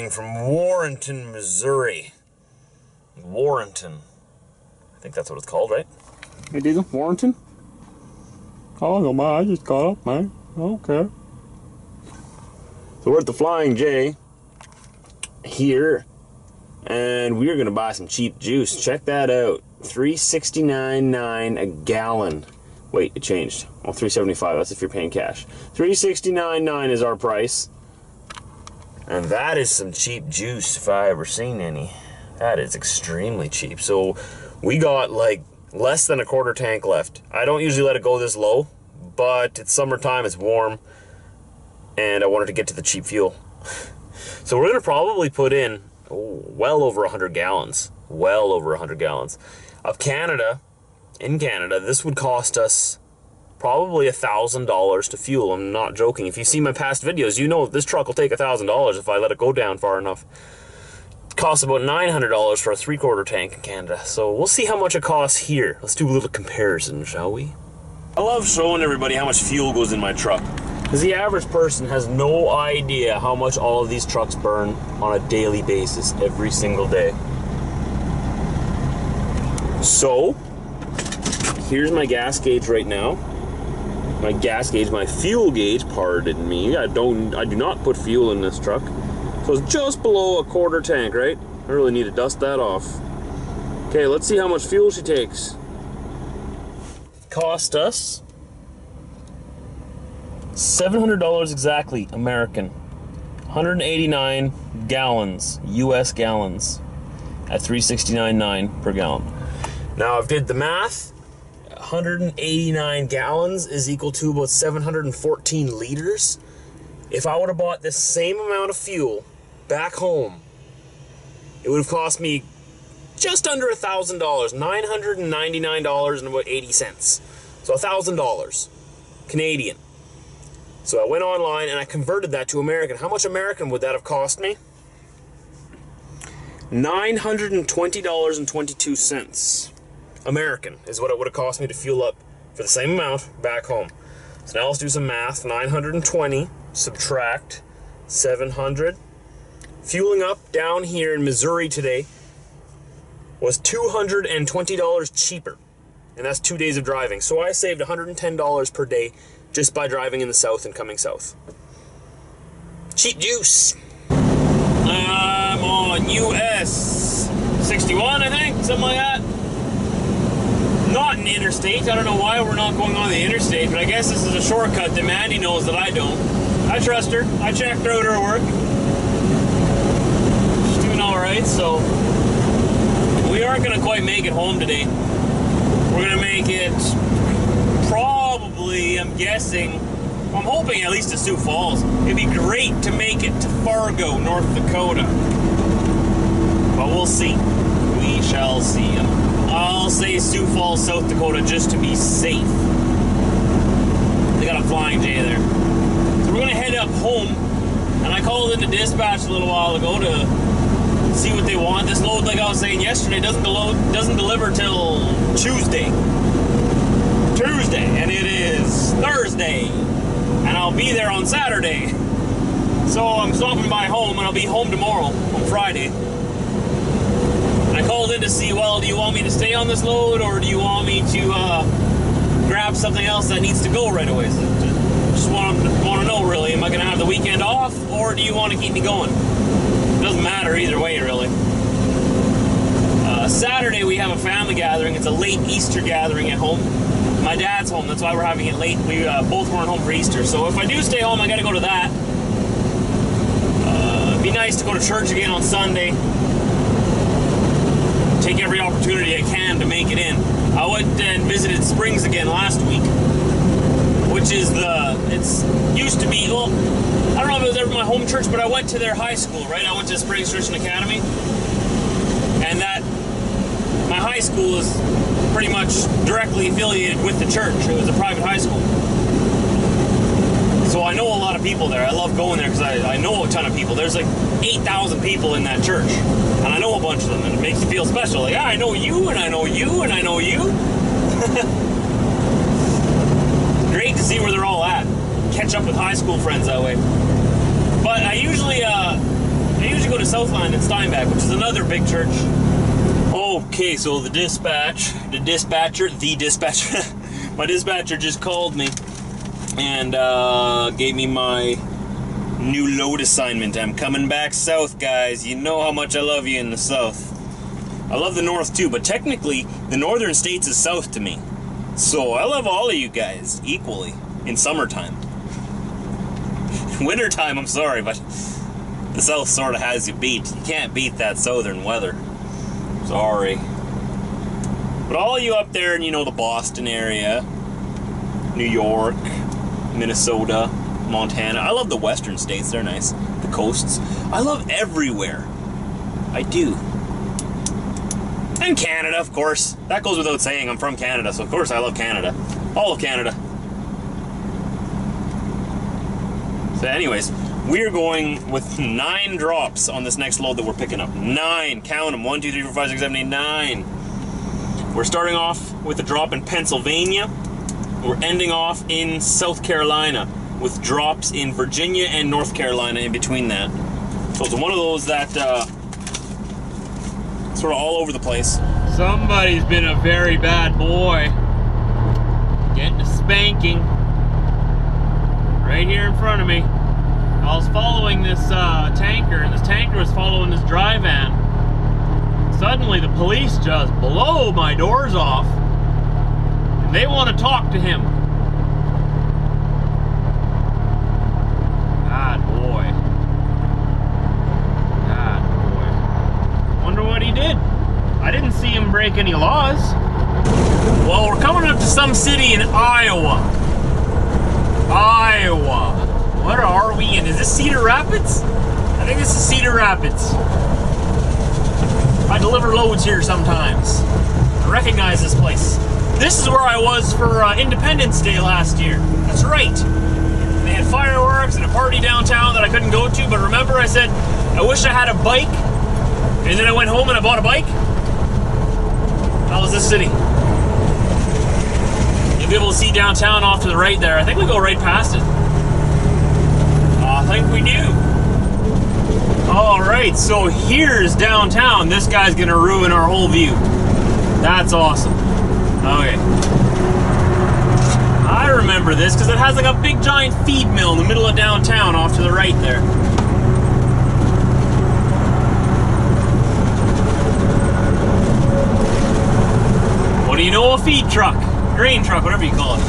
being from Warrenton, Missouri. Warrenton. I think that's what it's called, right? Hey, Diesel, Warrenton? Oh, no, man, I just got up, man. Okay. So we're at the Flying J here, and we're gonna buy some cheap juice. Check that out. $3.69.9 a gallon. Wait, it changed. Well, $3.75. That's if you're paying cash. $3.69.9 is our price. And that is some cheap juice if I ever seen any. That is extremely cheap. So we got like less than a quarter tank left. I don't usually let it go this low, but it's summertime, it's warm, and I wanted to get to the cheap fuel. So we're gonna probably put in well over 100 gallons. Well over 100 gallons. Of Canada, in Canada, this would cost us probably $1,000 to fuel. I'm not joking. If you see my past videos, you know this truck will take $1,000 if I let it go down far enough. It costs about $900 for a 3/4 tank in Canada. So we'll see how much it costs here. Let's do a little comparison, shall we? I love showing everybody how much fuel goes in my truck, because the average person has no idea how much all of these trucks burn on a daily basis, every single day. So, here's my gas gauge right now. My gas gauge, my fuel gauge, pardon me. I do not put fuel in this truck. So it's just below a quarter tank, right? I really need to dust that off. Okay, let's see how much fuel she takes. Cost us $700 exactly, American. 189 gallons, US gallons, at $3.69.9 per gallon. Now I've did the math. 189 gallons is equal to about 714 liters. If I would have bought the same amount of fuel back home, it would have cost me just under $1,000, $999.80. So $1,000 Canadian. So I went online and I converted that to American. How much American would that have cost me? $920.22. American is what it would have cost me to fuel up for the same amount back home. So now let's do some math. 920 subtract 700. Fueling up down here in Missouri today was $220 cheaper, and that's 2 days of driving. So I saved $110 per day just by driving in the south and coming south. Cheap juice. I'm on US 61, I think, something like that. Not an interstate. I don't know why we're not going on the interstate, but I guess this is a shortcut that Mandy knows that I don't. I trust her. I checked her out at her work. She's doing alright, so we aren't going to quite make it home today. We're going to make it probably, I'm guessing, I'm hoping at least to Sioux Falls. It'd be great to make it to Fargo, North Dakota. But we'll see. We shall see. I'll say Sioux Falls, South Dakota, just to be safe. They got a Flying J there. So we're going to head up home. And I called into dispatch a little while ago to see what they want. This load, like I was saying yesterday, doesn't deliver till Tuesday. And it is Thursday. And I'll be there on Saturday. So I'm stopping by home, and I'll be home tomorrow, on Friday. I called in to see, well, do you want me to stay on this load, or do you want me to grab something else that needs to go right away? So just want to know, really, am I going to have the weekend off, or do you want to keep me going? It doesn't matter either way, really. Saturday we have a family gathering. It's a late Easter gathering at home. My dad's home, that's why we're having it late. We both weren't home for Easter, so if I do stay home, I got to go to that. It'd be nice to go to church again on Sunday. Take every opportunity I can to make it in. I went and visited Springs again last week, which is it's used to be, well, I don't know if it was ever my home church, but I went to their high school, right? I went to Springs Christian Academy, and my high school is pretty much directly affiliated with the church. It was a private high school. So I know a lot of people there. I love going there because I know a ton of people. There's like 8,000 people in that church. And I know a bunch of them, and it makes you feel special. Like, yeah, I know you, and I know you, and I know you. Great to see where they're all at. Catch up with high school friends that way. But I usually usually go to Southland and Steinbach, which is another big church. Okay, so the dispatcher, my dispatcher just called me and gave me my new load assignment. I'm coming back south, guys. You know how much I love you in the south. I love the north too, but technically the northern states is south to me. So I love all of you guys equally in summertime. Wintertime, I'm sorry, but the south sort of has you beat. You can't beat that southern weather. Sorry. But all of you up there in, you know, the Boston area, New York, Minnesota, Montana. I love the western states, they're nice. The coasts. I love everywhere. I do. And Canada, of course. That goes without saying. I'm from Canada, so of course I love Canada. All of Canada. So anyways, we're going with 9 drops on this next load that we're picking up. 9. Count them. 1, 2, 3, 4, 5, 6, 7, 8, 9. We're starting off with a drop in Pennsylvania. We're ending off in South Carolina with drops in Virginia and North Carolina in between that. So it's one of those that sort of all over the place. Somebody's been a very bad boy. Getting a spanking. Right here in front of me. I was following this tanker, and this tanker was following this dry van. Suddenly the police just blow my doors off, and they want to talk to him. God boy. God boy. Wonder what he did. I didn't see him break any laws. Well, we're coming up to some city in Iowa. Iowa. What are we in? Is this Cedar Rapids? I think this is Cedar Rapids. I deliver loads here sometimes. I recognize this place. This is where I was for Independence Day last year. That's right. They had fireworks and a party downtown that I couldn't go to, but remember I said, I wish I had a bike, and then I went home and I bought a bike? That was this city. You'll be able to see downtown off to the right there. I think we go right past it. I think we do. Alright, so here's downtown. This guy's gonna ruin our whole view. That's awesome. Okay. I remember this because it has like a big giant feed mill in the middle of downtown off to the right there. What do you know, a feed truck? Grain truck, whatever you call it.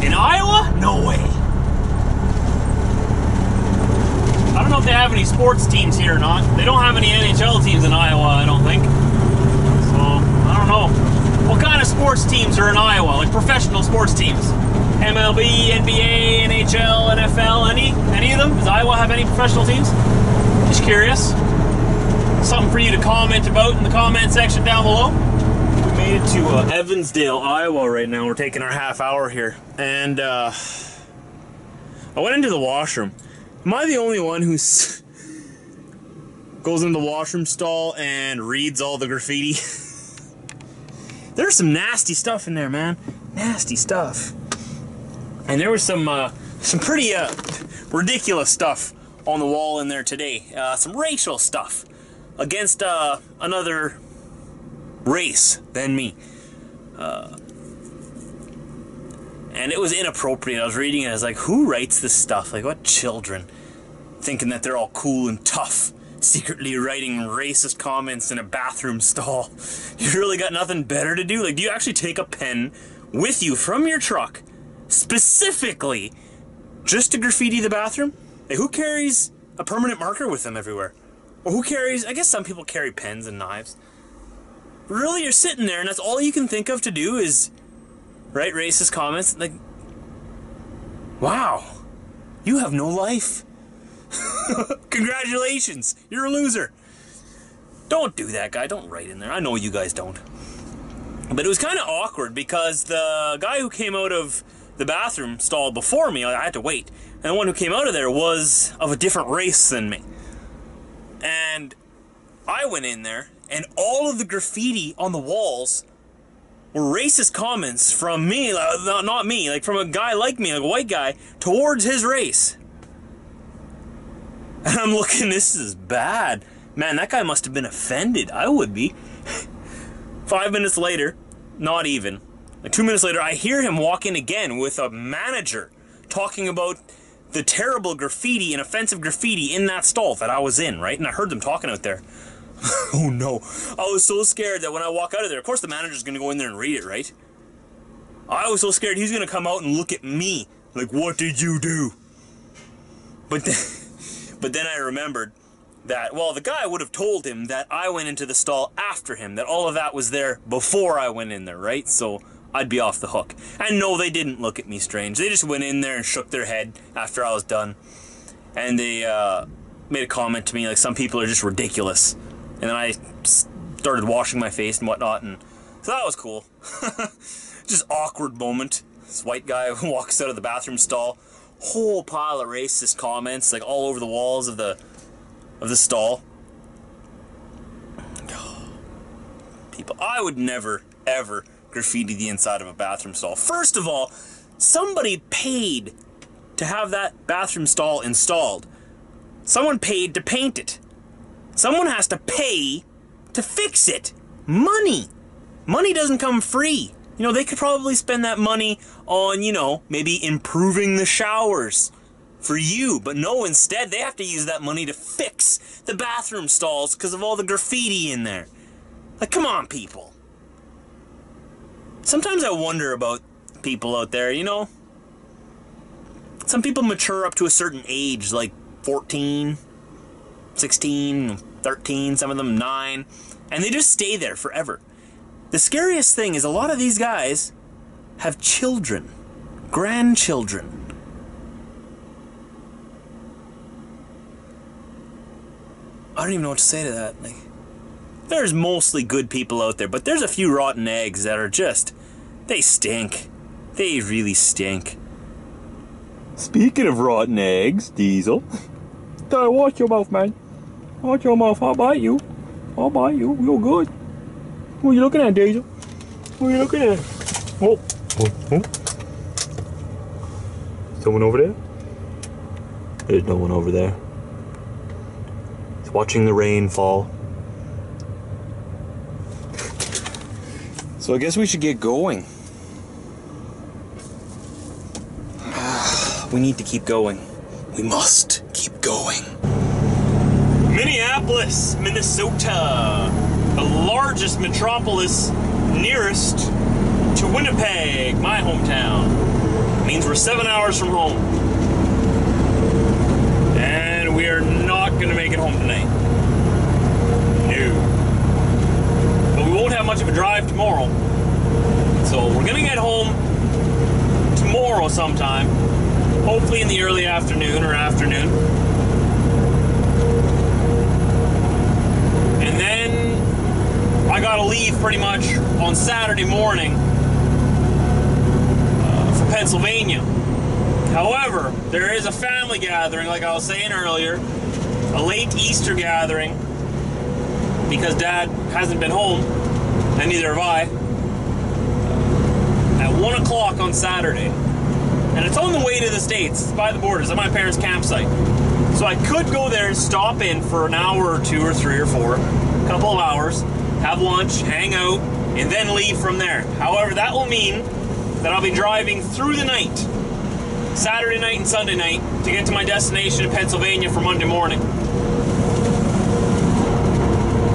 In Iowa? No way. I don't know if they have any sports teams here or not. They don't have any NHL teams in Iowa, I don't think. So, I don't know. What kind of sports teams are in Iowa? Like professional sports teams? MLB, NBA, NHL, NFL, any of them? Does Iowa have any professional teams? Just curious. Something for you to comment about in the comment section down below. We made it to Evansdale, Iowa right now. We're taking our half hour here. And I went into the washroom. Am I the only one who goes into the washroom stall and reads all the graffiti? There's some nasty stuff in there, man. Nasty stuff. And there was some pretty ridiculous stuff on the wall in there today. Some racial stuff against another race than me. And it was inappropriate. I was reading it, I was like, who writes this stuff? Like, what children? Thinking that they're all cool and tough, secretly writing racist comments in a bathroom stall. You really got nothing better to do? Like, do you actually take a pen with you from your truck, specifically, just to graffiti the bathroom? Like, who carries a permanent marker with them everywhere? Or who carries, I guess some people carry pens and knives. Really, you're sitting there and that's all you can think of to do is write racist comments? Like, wow, you have no life. Congratulations, you're a loser. Don't do that, guy. Don't write in there. I know you guys don't. But it was kind of awkward because the guy who came out of the bathroom stall before me, I had to wait, and the one who came out of there was of a different race than me. And I went in there, and all of the graffiti on the walls were racist comments from me, not me, like from a guy like me, like a white guy, towards his race. And I'm looking, this is bad. Man, that guy must have been offended. I would be. 5 minutes later, not even, like 2 minutes later, I hear him walk in again with a manager talking about the terrible graffiti and offensive graffiti in that stall that I was in, right? And I heard them talking out there. Oh no. I was so scared that when I walk out of there, of course the manager's going to go in there and read it, right? I was so scared he's going to come out and look at me like, what did you do? But then I remembered that, well, the guy would have told him that I went into the stall after him, that all of that was there before I went in there, right? So I'd be off the hook. And no, they didn't look at me strange. They just went in there and shook their head after I was done. And they made a comment to me like, some people are just ridiculous. And then I started washing my face and whatnot, and so that was cool. Just awkward moment. This white guy walks out of the bathroom stall. Whole pile of racist comments like all over the walls of the stall. People, I would never, ever graffiti the inside of a bathroom stall. First of all, somebody paid to have that bathroom stall installed. Someone paid to paint it. Someone has to pay to fix it. Money. Money doesn't come free. You know, they could probably spend that money on, you know, maybe improving the showers for you. But no, instead, they have to use that money to fix the bathroom stalls because of all the graffiti in there. Like, come on, people. Sometimes I wonder about people out there, you know. Some people mature up to a certain age, like 14, 16, 13, some of them 9, and they just stay there forever. The scariest thing is a lot of these guys have children, grandchildren. I don't even know what to say to that. Like, there's mostly good people out there, but there's a few rotten eggs that are just, they stink. They really stink. Speaking of rotten eggs, Diesel. Watch your mouth, man. Watch your mouth. I'll bite you. I'll bite you. You're good. What are you looking at, Diesel? What are you looking at? Oh. Someone over there? There's no one over there. He's watching the rain fall. So I guess we should get going. We need to keep going. We must keep going. Minneapolis, Minnesota. The largest metropolis nearest to Winnipeg, my hometown. Means we're 7 hours from home. And we are not going to make it home tonight. No. But we won't have much of a drive tomorrow. So we're going to get home tomorrow sometime. Hopefully in the early afternoon or afternoon. And then I gotta leave pretty much on Saturday morning for Pennsylvania. However, there is a family gathering, like I was saying earlier, a late Easter gathering, because Dad hasn't been home, and neither have I, at 1 o'clock on Saturday. And it's on the way to the States. It's by the borders, at my parents' campsite. So I could go there and stop in for an hour or 2 or 3 or 4, a couple of hours, have lunch, hang out, and then leave from there. However, that will mean that I'll be driving through the night, Saturday night and Sunday night, to get to my destination in Pennsylvania for Monday morning.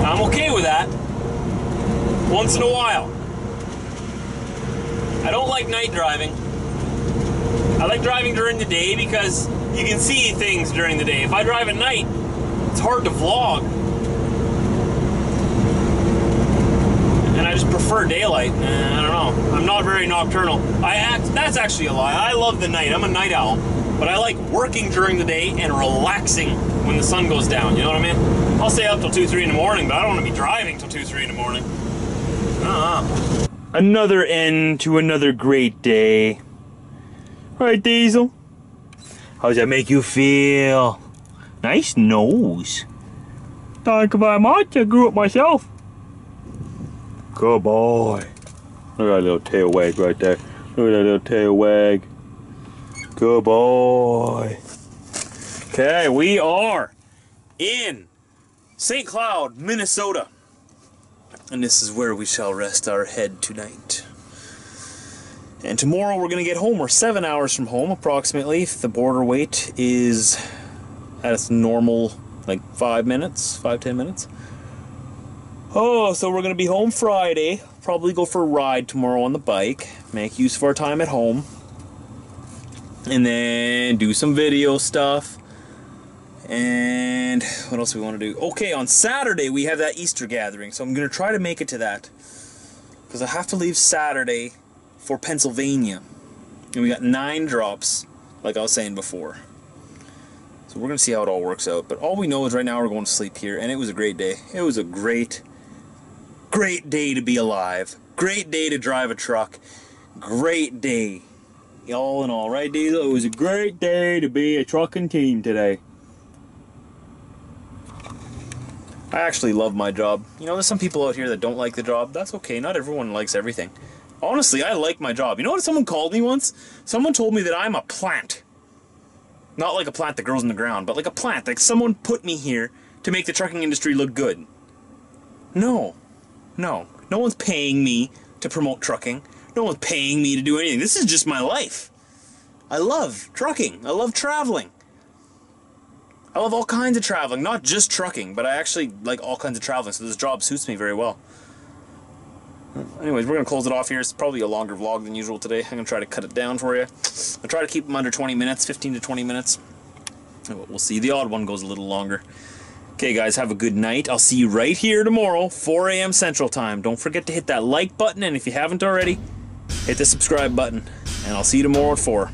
I'm okay with that. Once in a while. I don't like night driving. I like driving during the day because you can see things during the day. If I drive at night, it's hard to vlog. And I just prefer daylight. I don't know. I'm not very nocturnal. That's actually a lie. I love the night. I'm a night owl. But I like working during the day and relaxing when the sun goes down. You know what I mean? I'll stay up till 2, 3 in the morning, but I don't want to be driving till 2, 3 in the morning. Another end to another great day. Right, Diesel? How does that make you feel? Nice nose. Thank you very much. I grew it myself. Good boy. Look at that little tail wag right there. Look at that little tail wag. Good boy. Okay, we are in St. Cloud, Minnesota. And this is where we shall rest our head tonight. And tomorrow we're going to get home. We're 7 hours from home, approximately, if the border wait is at its normal, like 5 minutes, 5-10 minutes. Oh, so we're going to be home Friday. Probably go for a ride tomorrow on the bike. Make use of our time at home. And then do some video stuff. And what else do we want to do? Okay, on Saturday we have that Easter gathering. So I'm going to try to make it to that. Because I have to leave Saturday for Pennsylvania. And we got 9 drops, like I was saying before. So we're going to see how it all works out. But all we know is right now we're going to sleep here. And it was a great day. It was a great day to be alive. Great day to drive a truck. Great day. All in all, right, Diesel? It was a great day to be a trucking team today. I actually love my job. You know, there's some people out here that don't like the job. That's okay. Not everyone likes everything. Honestly, I like my job. You know what someone called me once? Someone told me that I'm a plant. Not like a plant that grows in the ground, but like a plant. Like someone put me here to make the trucking industry look good. No. No. No one's paying me to promote trucking. No one's paying me to do anything. This is just my life. I love trucking. I love traveling. I love all kinds of traveling. Not just trucking, but I actually like all kinds of traveling, so this job suits me very well. Anyways, we're going to close it off here. It's probably a longer vlog than usual today. I'm going to try to cut it down for you. I'll try to keep them under 20 minutes, 15 to 20 minutes. We'll see. The odd one goes a little longer. Okay, guys, have a good night. I'll see you right here tomorrow, 4 a.m. Central Time. Don't forget to hit that like button, and if you haven't already, hit the subscribe button. And I'll see you tomorrow at 4.